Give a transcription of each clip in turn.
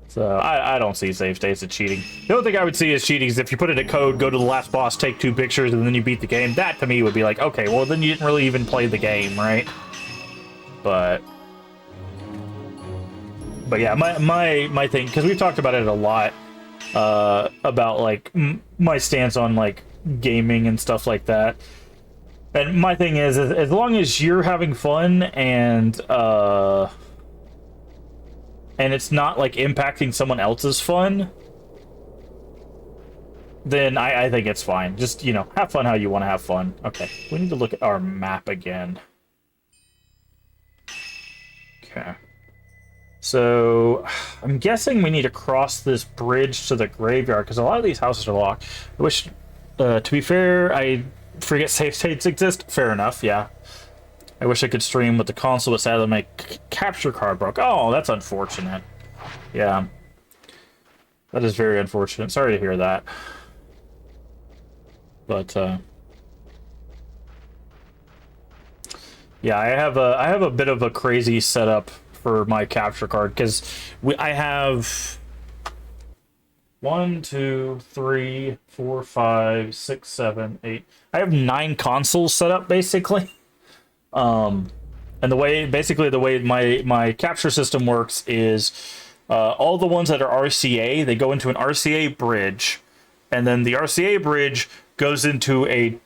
So I don't see save states as cheating. The only thing I would see as cheating is if you put in a code, go to the last boss, take 2 pictures, and then you beat the game. That to me would be like, okay, well then you didn't really even play the game, right? But yeah, my thing, because we've talked about it a lot, about like my stance on like gaming and stuff like that. And my thing is as long as you're having fun and it's not like impacting someone else's fun, then I think it's fine. Just, you know, have fun how you want to have fun. Okay, we need to look at our map again. Okay. So, I'm guessing we need to cross this bridge to the graveyard, because a lot of these houses are locked. I wish, to be fair, I forget save states exist. Fair enough, yeah. I wish I could stream with the console, but sadly my capture card broke. Oh, that's unfortunate. Yeah. That is very unfortunate. Sorry to hear that. But, yeah, I have a bit of a crazy setup for my capture card, because I have 1, 2, 3, 4, 5, 6, 7, 8. I have 9 consoles set up basically. And the way my capture system works is all the ones that are RCA, they go into an RCA bridge, and then the RCA bridge goes into a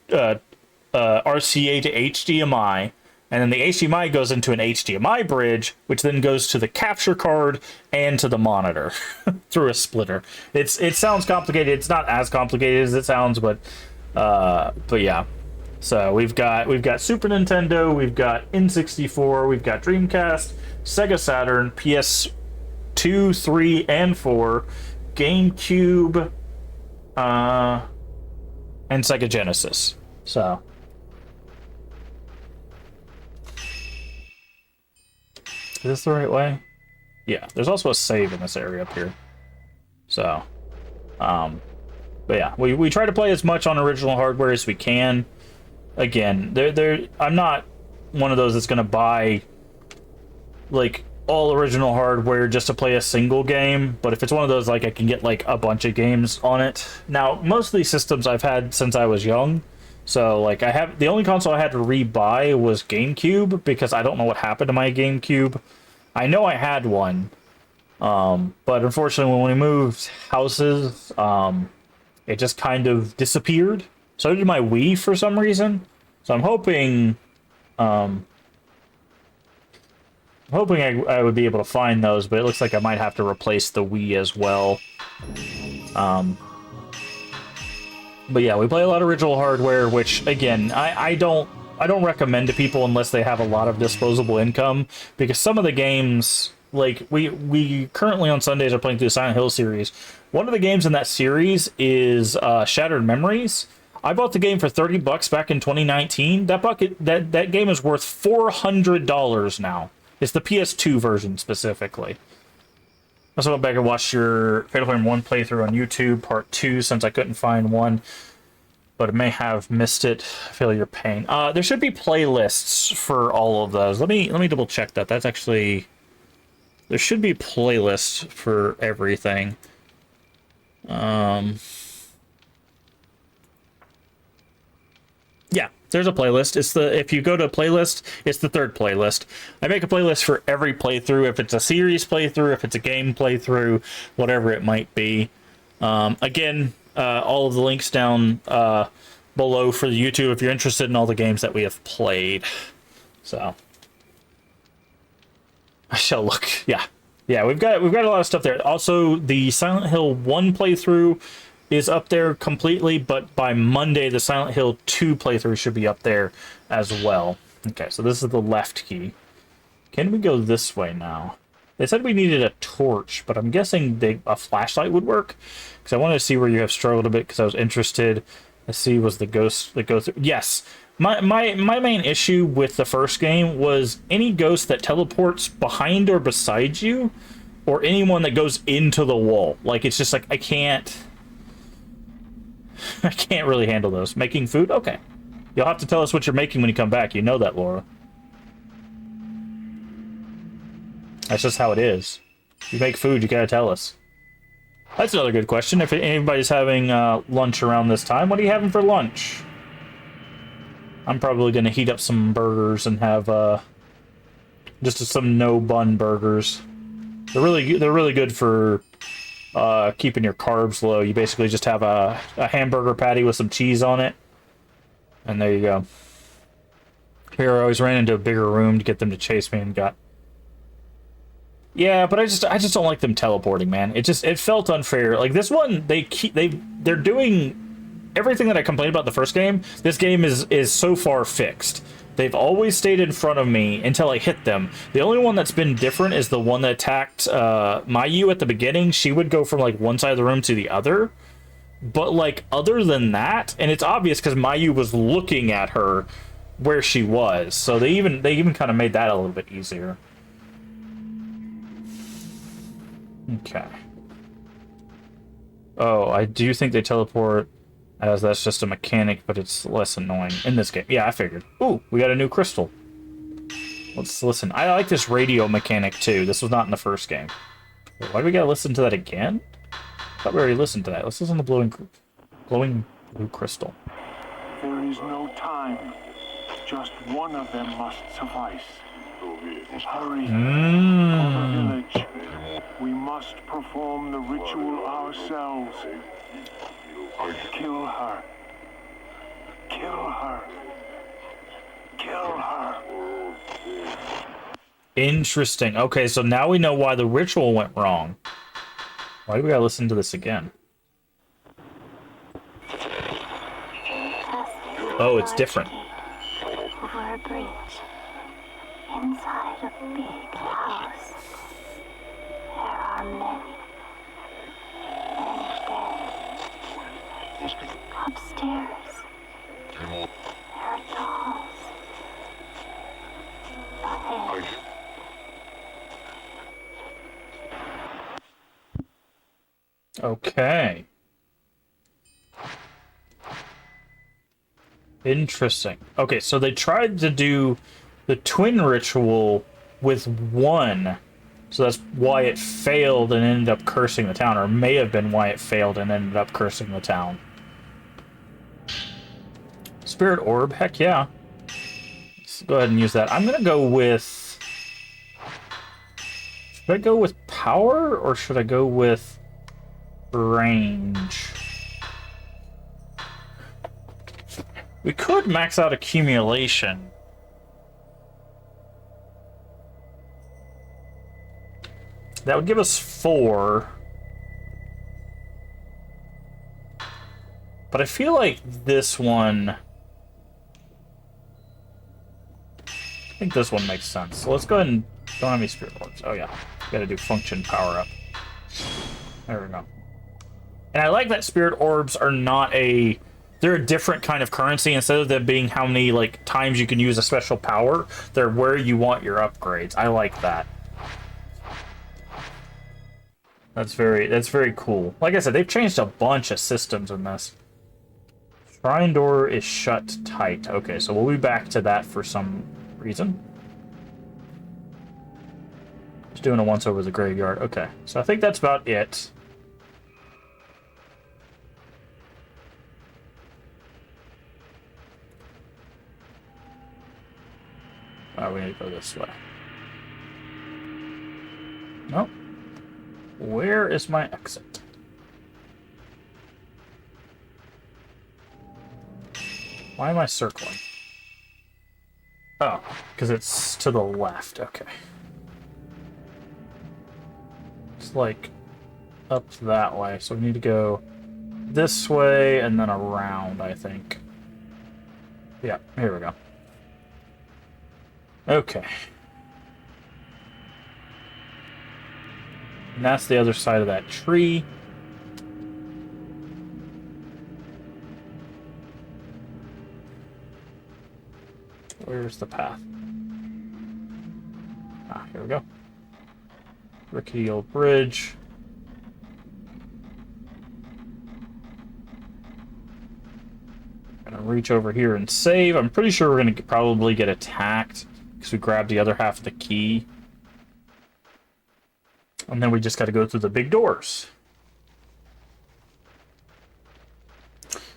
RCA to HDMI. And then the HDMI goes into an HDMI bridge, which then goes to the capture card and to the monitor through a splitter. It sounds complicated. It's not as complicated as it sounds, but yeah. So we've got Super Nintendo, we've got N64, we've got Dreamcast, Sega Saturn, PS2, 3, and 4, GameCube, and Sega Genesis. So. Is this the right way? Yeah, there's also a save in this area up here. So, but yeah, we try to play as much on original hardware as we can. Again, I'm not one of those that's gonna buy like all original hardware just to play a single game, but if it's one of those, like, I can get like a bunch of games on it. Now, most of these systems I've had since I was young. So, like, the only console I had to re-buy was GameCube, because I don't know what happened to my GameCube. I know I had one, but unfortunately when we moved houses, it just kind of disappeared. So did my Wii for some reason. So I'm hoping I would be able to find those, but it looks like I might have to replace the Wii as well. But yeah, we play a lot of original hardware, which again, I don't recommend to people unless they have a lot of disposable income, because some of the games, like we currently on Sundays are playing through the Silent Hill series. One of the games in that series is Shattered Memories. I bought the game for $30 back in 2019. That game is worth $400 now. It's the PS2 version specifically. I also went back and watched your Fatal Frame 1 playthrough on YouTube, part 2, since I couldn't find one, but I may have missed it. I feel your pain. There should be playlists for all of those. Let me double check that. That's actually, there should be playlists for everything. Yeah, there's a playlist. If you go to playlist, it's the 3rd playlist. I make a playlist for every playthrough, if it's a series playthrough, if it's a game playthrough, whatever it might be. Again, all of the links down below for the YouTube if you're interested in all the games that we have played. So I shall look. Yeah, we've got a lot of stuff there. Also, the Silent Hill 1 playthrough is up there completely, but by Monday the Silent Hill 2 playthrough should be up there as well. Okay, so this is the left key. Can we go this way now? They said we needed a torch, but I'm guessing a flashlight would work, because I wanted to see where you have struggled a bit, because I was interested. Let's see, was the ghost that goes through? Yes. My main issue with the first game was any ghost that teleports behind or beside you, or anyone that goes into the wall. Like, it's just like, I can't really handle those. Making food? Okay. You'll have to tell us what you're making when you come back. You know that, Laura. That's just how it is. If you make food, you gotta tell us. That's another good question. If anybody's having lunch around this time, what are you having for lunch? I'm probably gonna heat up some burgers and have just some no bun burgers. They're really good for keeping your carbs low. You basically just have a hamburger patty with some cheese on it, and there you go. Here, I always ran into a bigger room to get them to chase me and got. Yeah, but I just don't like them teleporting, man. It felt unfair. Like this one, they're doing everything that I complained about the first game. This game is so far fixed. They've always stayed in front of me until I hit them. The only one that's been different is the one that attacked Mayu at the beginning. She would go from like one side of the room to the other. But like other than that, and it's obvious because Mayu was looking at her where she was. So they even kind of made that a little bit easier. Okay. Oh, I do think they teleport as that's just a mechanic, but it's less annoying in this game. Yeah, I figured. Ooh, we got a new crystal. Let's listen. I like this radio mechanic too. This was not in the first game. Wait, why do we gotta listen to that again? I thought we already listened to that. Let's listen to glowing blue crystal. There is no time. Just one of them must suffice. Hurry for the village. We must perform the ritual ourselves. Kill her. Kill her. Kill her. Interesting. Okay, so now we know why the ritual went wrong. Why do we gotta listen to this again? Oh, it's different. Over a bridge. Inside a big house. There are many. Many dead. Upstairs. There are dolls. Ahead. Okay. Interesting. Okay, so they tried to do the twin ritual with one. So that's why it failed and ended up cursing the town, or may have been why it failed and ended up cursing the town. Spirit orb, heck yeah. Let's go ahead and use that. I'm gonna go with... Should I go with power, or should I go with range? We could max out accumulation. That would give us 4. But I feel like this one... I think this one makes sense. So let's go ahead and... Don't have any spirit orbs. Oh yeah. Gotta do function power up. There we go. And I like that spirit orbs are not a... They're a different kind of currency. Instead of them being how many like times you can use a special power, they're where you want your upgrades. I like that. That's very cool. Like I said, they've changed a bunch of systems in this. Shrine door is shut tight. Okay, so we'll be back to that for some reason. Just doing a once over the graveyard. Okay, so I think that's about it. Oh, we need to go this way. Nope. Where is my exit? Why am I circling? Oh, because it's to the left. Okay. It's like up that way, so we need to go this way and then around, I think. Yeah, here we go. Okay. And that's the other side of that tree. Where's the path? Ah, here we go. Rickety old bridge. Gonna reach over here and save. I'm pretty sure we're gonna probably get attacked because we grabbed the other half of the key. And then we just got to go through the big doors.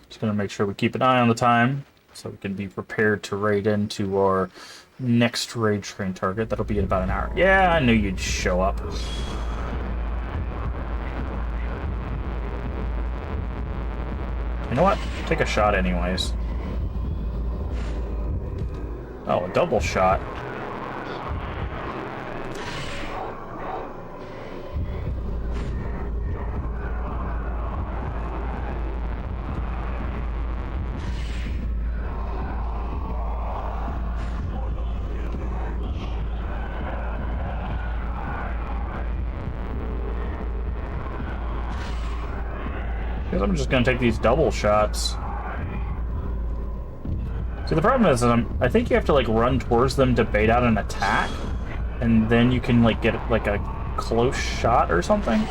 Just going to make sure we keep an eye on the time so we can be prepared to raid into our next raid train target. That'll be in about an hour. Yeah, I knew you'd show up. You know what? Take a shot anyways. Oh, a double shot. Because I'm just going to take these double shots. See, the problem is that I think you have to, like, run towards them to bait out an attack, and then you can, like, get, like, a close shot or something.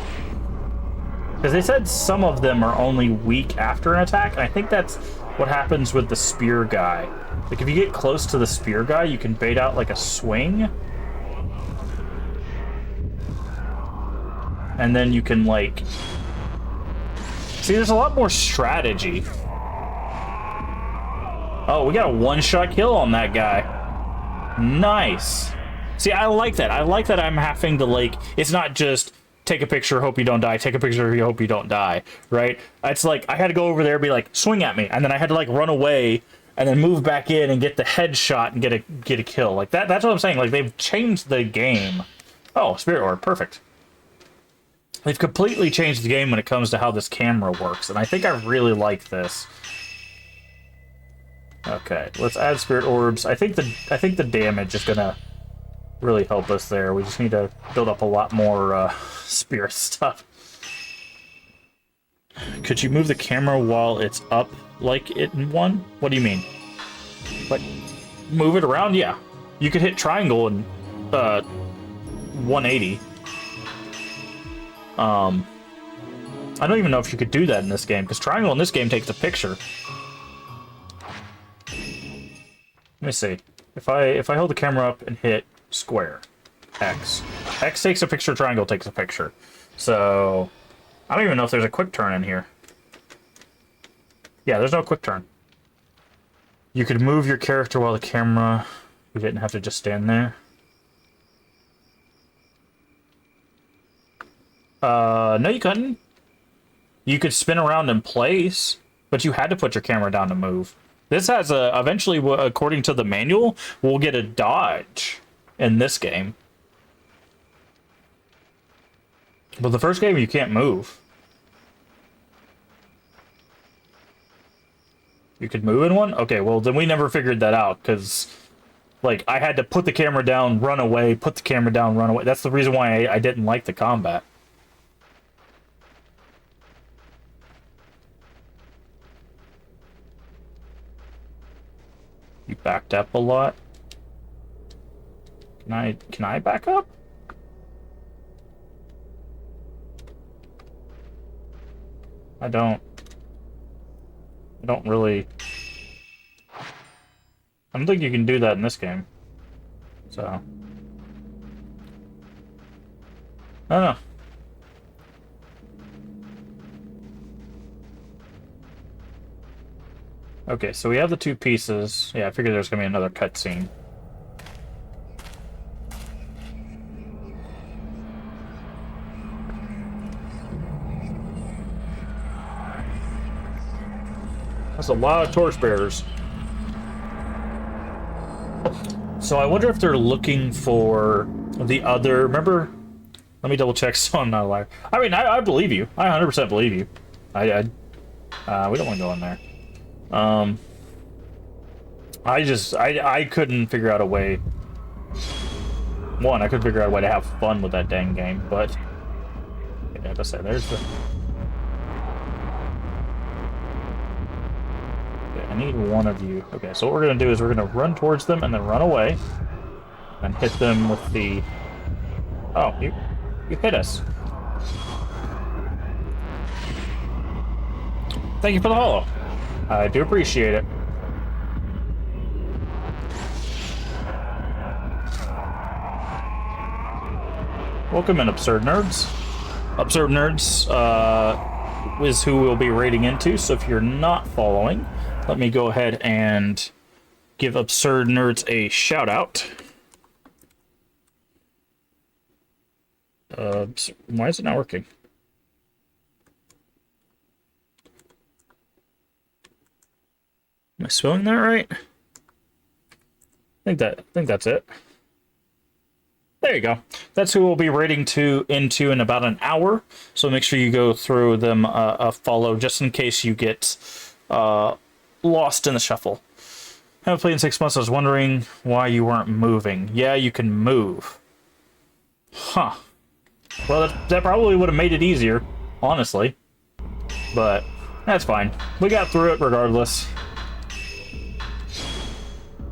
Because they said some of them are only weak after an attack, and I think that's what happens with the spear guy. Like, if you get close to the spear guy, you can bait out, like, a swing. And then you can, like... See, there's a lot more strategy. Oh, we got a one-shot kill on that guy. Nice. See, I like that. I like that I'm having to, like... It's not just take a picture, hope you don't die, take a picture, hope you don't die, right? It's like, I had to go over there and be like, swing at me, and then I had to, like, run away, and then move back in and get the headshot and get a kill. Like, that's what I'm saying. Like, they've changed the game. Oh, Spirit Orb. Perfect. They've completely changed the game when it comes to how this camera works, and I think I really like this. Okay, let's add Spirit Orbs. I think the damage is gonna really help us there. We just need to build up a lot more spirit stuff. Could you move the camera while it's up like it in one? What do you mean? Like, move it around? Yeah. You could hit triangle and 180. I don't even know if you could do that in this game, because triangle in this game takes a picture. Let me see. If I hold the camera up and hit square, X takes a picture, triangle takes a picture. So I don't even know if there's a quick turn in here. Yeah, there's no quick turn. You could move your character while the camera... You didn't have to just stand there. No, you couldn't. You could spin around in place, but you had to put your camera down to move. This has a... Eventually, according to the manual, we'll get a dodge in this game. But the first game, you can't move. You could move in one? Okay, well, then we never figured that out, because, like, I had to put the camera down, run away, put the camera down, run away. That's the reason why I didn't like the combat. You backed up a lot. Can I back up? I don't really... I don't think you can do that in this game. So... I don't know. Okay, so we have the two pieces. Yeah, I figured there's gonna be another cutscene. That's a lot of torchbearers. So I wonder if they're looking for the other... Remember? Let me double check so I'm not a liar. I mean, I believe you. I 100% believe you. We don't want to go in there. I couldn't figure out a way... One, I couldn't figure out a way to have fun with that dang game, but... Yeah, as I said, there's the... Okay, I need one of you. Okay, so what we're gonna do is we're gonna run towards them and then run away. And hit them with the... Oh, you hit us. Thank you for the follow. I do appreciate it. Welcome in, Absurd Nerds. Absurd Nerds is who we'll be raiding into, so if you're not following, let me go ahead and give Absurd Nerds a shout out. Why is it not working? Am I spelling that right? I think that's it. There you go. That's who we'll be raiding into in about an hour. So make sure you go through them a follow just in case you get lost in the shuffle. Haven't played in 6 months. I was wondering why you weren't moving. Yeah, you can move. Huh. Well, that probably would have made it easier, honestly. But that's fine. We got through it regardless.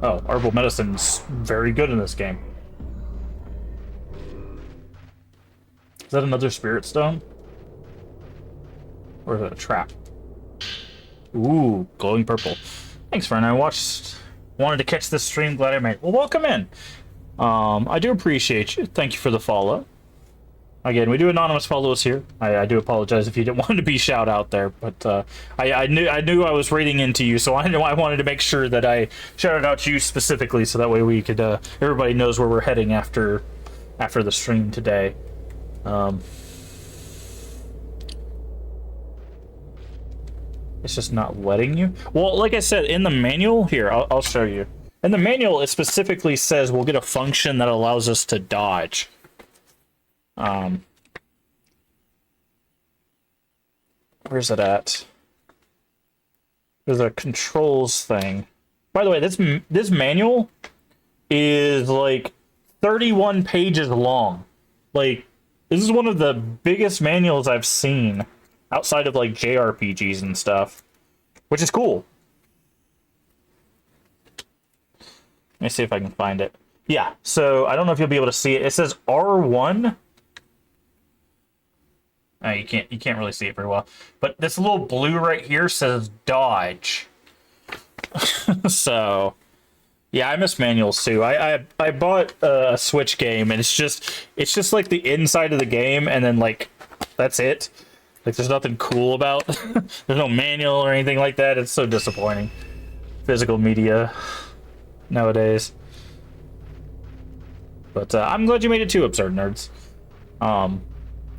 Oh, herbal medicine's very good in this game. Is that another spirit stone? Or is it a trap? Ooh, glowing purple. Thanks, friend. Wanted to catch this stream. Glad I made it. Well, welcome in. I do appreciate you. Thank you for the follow. Again, we do anonymous follows here. I do apologize if you didn't want to be shout out there, but I knew I was raiding into you, so I wanted to make sure that I shouted out you specifically, so that way we could everybody knows where we're heading after the stream today. It's just not letting you. Well, like I said in the manual here, I'll show you. In the manual, it specifically says we'll get a function that allows us to dodge. Where's it at? There's a controls thing. By the way, this manual is like 31 pages long. Like, this is one of the biggest manuals I've seen outside of like JRPGs and stuff, which is cool. Let me see if I can find it. Yeah, so I don't know if you'll be able to see it. It says R1. You can't really see it very well. But this little blue right here says dodge. So, yeah, I miss manuals too. I bought a Switch game, and it's just like the inside of the game, and then like that's it. Like there's nothing cool about. There's no manual or anything like that. It's so disappointing. Physical media nowadays. But I'm glad you made it too, Absurd Nerds.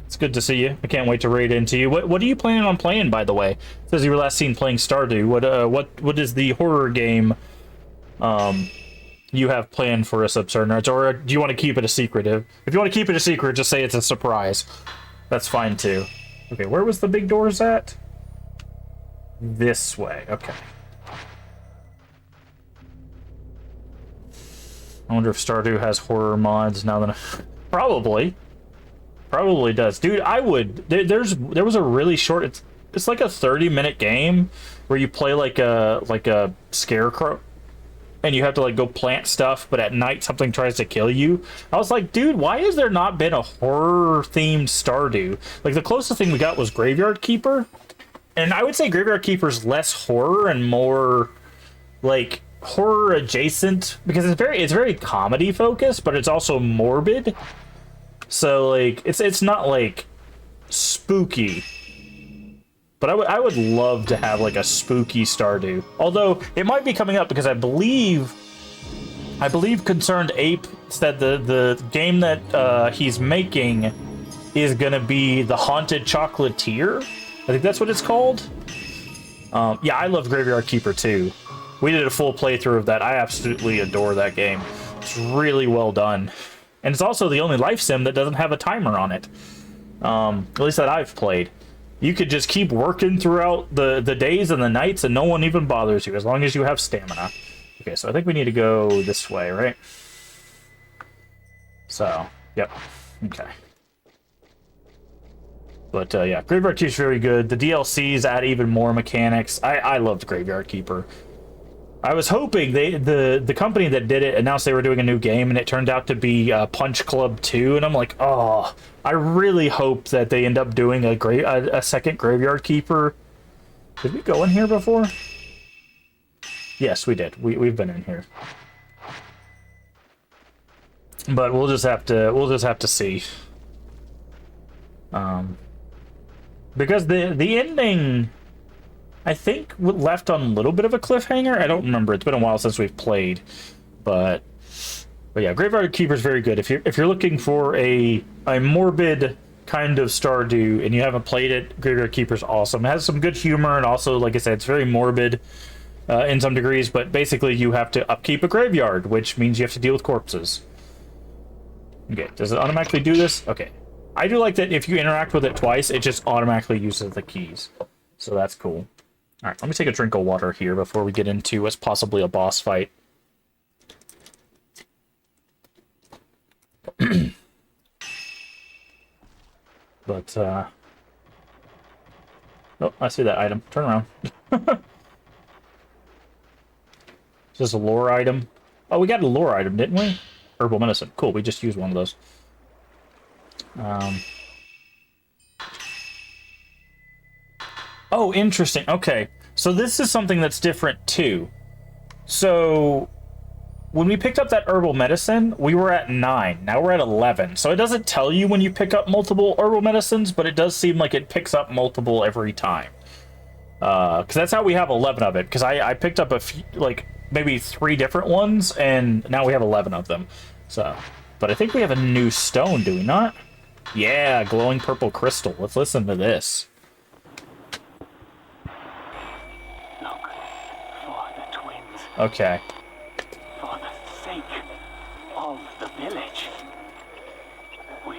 It's good to see you. I can't wait to raid into you. What are you planning on playing, by the way? It says you were last seen playing Stardew. What is the horror game you have planned for us, Absurd Nerds? Or do you want to keep it a secret? If you want to keep it a secret, just say it's a surprise. That's fine too. Okay, where was the big doors at? This way. Okay. I wonder if Stardew has horror mods now that Probably does. Dude, I would. There was a really short. It's like a 30-minute game where you play like a scarecrow, and you have to like go plant stuff, but at night something tries to kill you. I was like, dude, why has there not been a horror-themed Stardew? Like the closest thing we got was Graveyard Keeper, and I would say Graveyard Keeper's less horror and more like horror adjacent, because it's very comedy focused, but it's also morbid. So like it's not like spooky, but I would love to have like a spooky Stardew. Although it might be coming up, because I believe Concerned Ape said the game that he's making is gonna be the Haunted Chocolatier. I think that's what it's called. Yeah, I love Graveyard Keeper too. We did a full playthrough of that. I absolutely adore that game. It's really well done. And it's also the only life sim that doesn't have a timer on it. At least that I've played. You could just keep working throughout the days and the nights, and no one even bothers you, as long as you have stamina. Okay, so I think we need to go this way, right? So, yep. Okay. But, yeah, Graveyard Keeper is very good. The DLCs add even more mechanics. I loved Graveyard Keeper. I was hoping the company that did it announced they were doing a new game, and it turned out to be Punch Club 2, and I'm like, oh, I really hope that they end up doing a second Graveyard Keeper. Did we go in here before? Yes, we did. We've been in here. But we'll just have to see. Because the ending, I think, left on a little bit of a cliffhanger. I don't remember. It's been a while since we've played, but yeah, Graveyard Keeper is very good. If you're looking for a morbid kind of Stardew and you haven't played it, Graveyard Keeper is awesome. It has some good humor and also, like I said, it's very morbid in some degrees. But basically, you have to upkeep a graveyard, which means you have to deal with corpses. Okay, does it automatically do this? Okay. I do like that if you interact with it twice, it just automatically uses the keys. So that's cool. Alright, let me take a drink of water here before we get into what's possibly a boss fight. But, oh, I see that item. Turn around. Is this a lore item? Oh, we got a lore item, didn't we? Herbal medicine. Cool, we just used one of those. Oh, interesting. Okay. So this is something that's different, too. So, when we picked up that herbal medicine, we were at 9. Now we're at 11. So it doesn't tell you when you pick up multiple herbal medicines, but it does seem like it picks up multiple every time. Because that's how we have 11 of it. Because I picked up a few, like, maybe 3 different ones, and now we have 11 of them. So, but I think we have a new stone, do we not? Yeah, glowing purple crystal. Let's listen to this. Look for the twins. Okay. For the sake of the village, we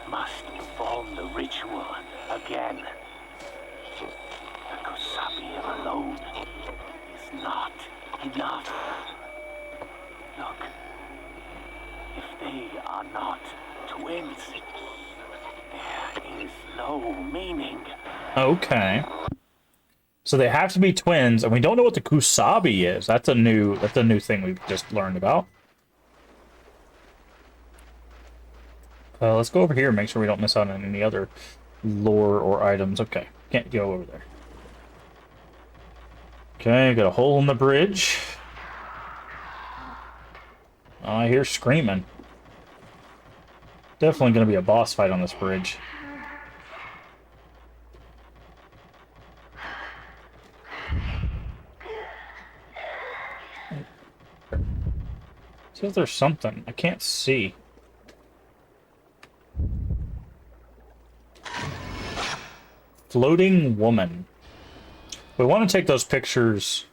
must perform the ritual again. The Kusabi alone is not enough. Look, if they are not twins, there is no meaning. Okay. So they have to be twins, and we don't know what the Kusabi is. That's a new thing we've just learned about. Let's go over here and make sure we don't miss out on any other lore or items. Okay, can't go over there. Okay, got a hole in the bridge. Oh, I hear screaming. Definitely going to be a boss fight on this bridge. See if there's something. I can't see. Floating woman. We want to take those pictures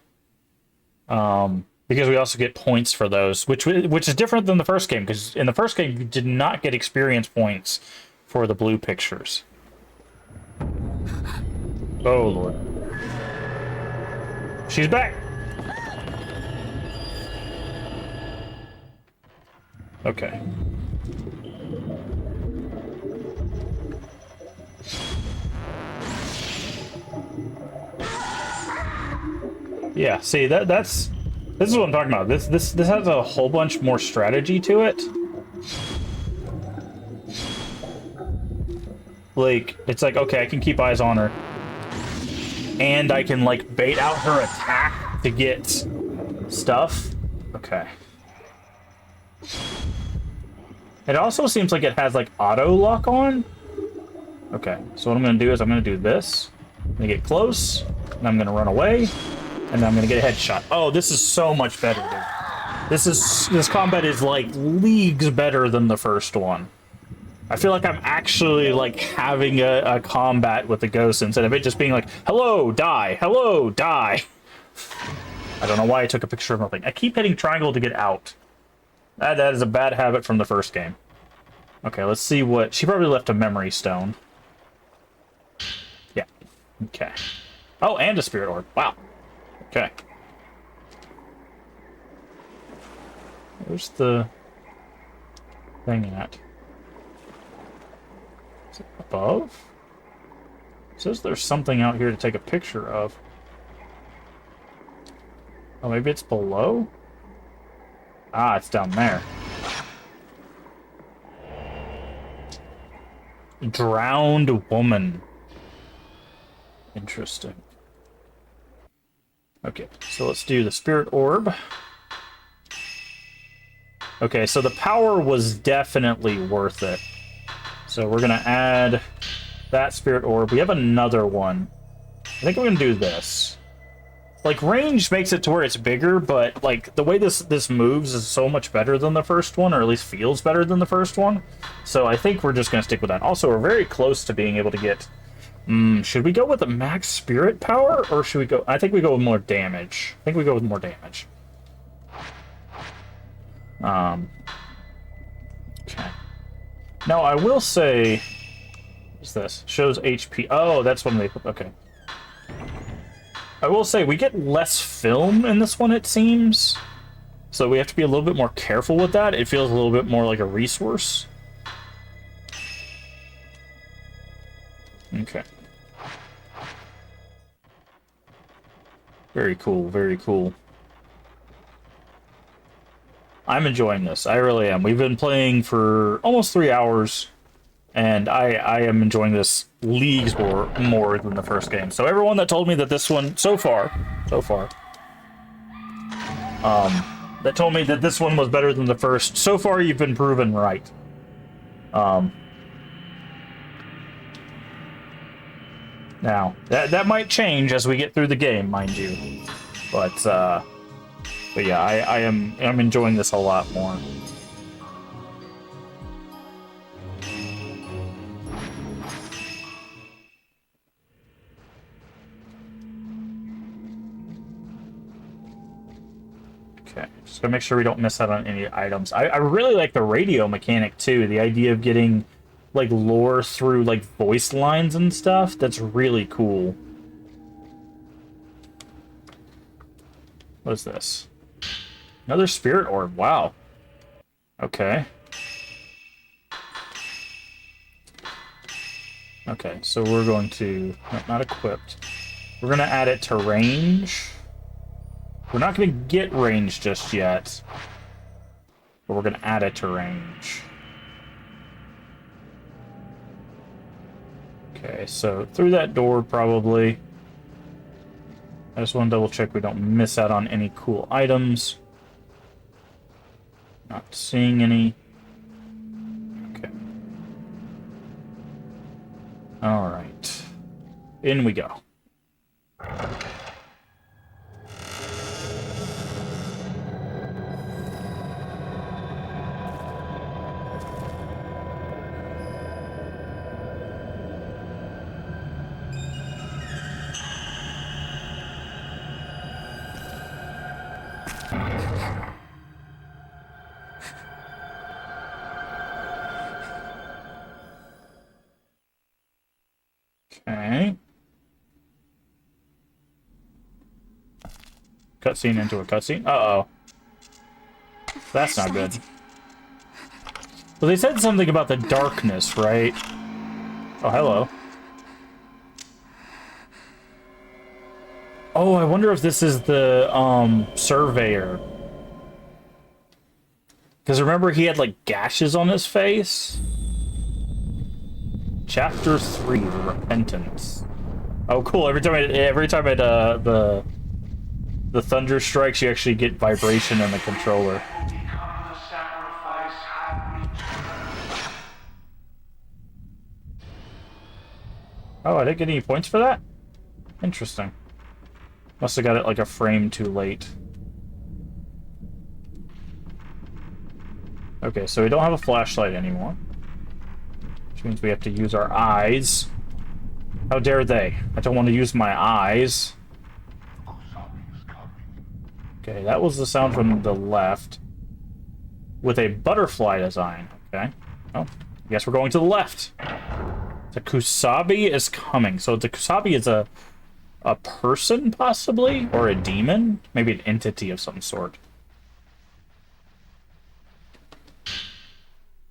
because we also get points for those, which is different than the first game, because in the first game you did not get experience points for the blue pictures. Oh lord. She's back! Okay. Yeah, see this is what I'm talking about. This has a whole bunch more strategy to it. Like, it's like, okay, I can keep eyes on her. And I can, like, bait out her attack to get stuff. Okay. It also seems like it has, like, auto lock on. Okay, so what I'm going to do is I'm going to do this. I'm going to get close, and I'm going to run away, and then I'm going to get a headshot. Oh, this is so much better, dude. This combat is, like, leagues better than the first one. I feel like I'm actually, like, having a combat with the ghost instead of it just being like, hello, die, hello, die. I don't know why I took a picture of nothing. I keep hitting triangle to get out. That is a bad habit from the first game. Okay, let's see what... She probably left a memory stone. Yeah. Okay. Oh, and a spirit orb. Wow. Okay. Where's the thing at? Is it above? It says there's something out here to take a picture of. Oh, maybe it's below? Ah, it's down there. Drowned woman. Interesting. Okay, so let's do the spirit orb. Okay, so the power was definitely worth it. So we're gonna add that spirit orb. We have another one. I think I'm gonna do this. Like, range makes it to where it's bigger, but like the way this moves is so much better than the first one, or at least feels better than the first one. So I think we're just gonna stick with that. Also, we're very close to being able to get. Should we go with the max spirit power, or should we go? I think we go with more damage. I think we go with more damage. Okay. Now I will say, what's this? Shows HP. Oh, that's when they put. Okay. I will say we get less film in this one, it seems. So we have to be a little bit more careful with that. It feels a little bit more like a resource. Okay. Very cool, very cool. I'm enjoying this. I really am. We've been playing for almost 3 hours, and I am enjoying this leagues more than the first game. So everyone that told me that this one, so far, that told me that this one was better than the first, so far you've been proven right. Now, that might change as we get through the game, mind you. But yeah, I'm enjoying this a lot more. Okay, just gotta make sure we don't miss out on any items. I really like the radio mechanic too. The idea of getting like lore through like voice lines and stuff. That's really cool. What is this? Another spirit orb. Wow. Okay. Okay, so we're going to... No, not equipped. We're going to add it to range. We're not going to get range just yet. But we're going to add it to range. Okay, so through that door, probably. I just want to double check we don't miss out on any cool items. Not seeing any. Okay. Alright. In we go. Okay. Cutscene into a cutscene. Uh-oh. That's not good. Well, they said something about the darkness, right? Oh, hello. Oh, I wonder if this is the, surveyor. Because remember, he had, like, gashes on his face? Chapter 3, Repentance. Oh, cool. Every time the thunder strikes, you actually get vibration in the controller. Oh, I didn't get any points for that? Interesting. Must have got it like a frame too late. Okay, so we don't have a flashlight anymore. Which means we have to use our eyes. How dare they? I don't want to use my eyes. Okay, that was the sound from the left. With a butterfly design. Okay. Oh, I guess we're going to the left. The Kusabi is coming. So the Kusabi is a person, possibly? Or a demon? Maybe an entity of some sort.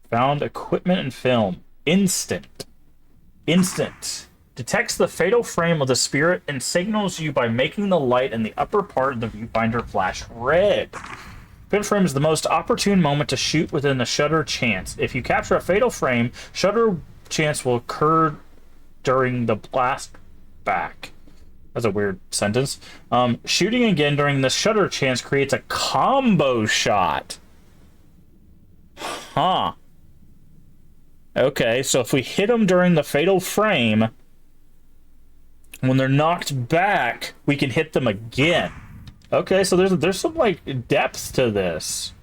Found equipment and film. Instant. Detects the fatal frame of the spirit and signals you by making the light in the upper part of the viewfinder flash red. Fatal frame is the most opportune moment to shoot within the shutter chance. If you capture a fatal frame, shutter chance will occur during the blast back. That's a weird sentence. Shooting again during the shutter chance creates a combo shot. Huh. Okay, so if we hit them during the fatal frame, when they're knocked back, we can hit them again. Okay, so there's some like depth to this.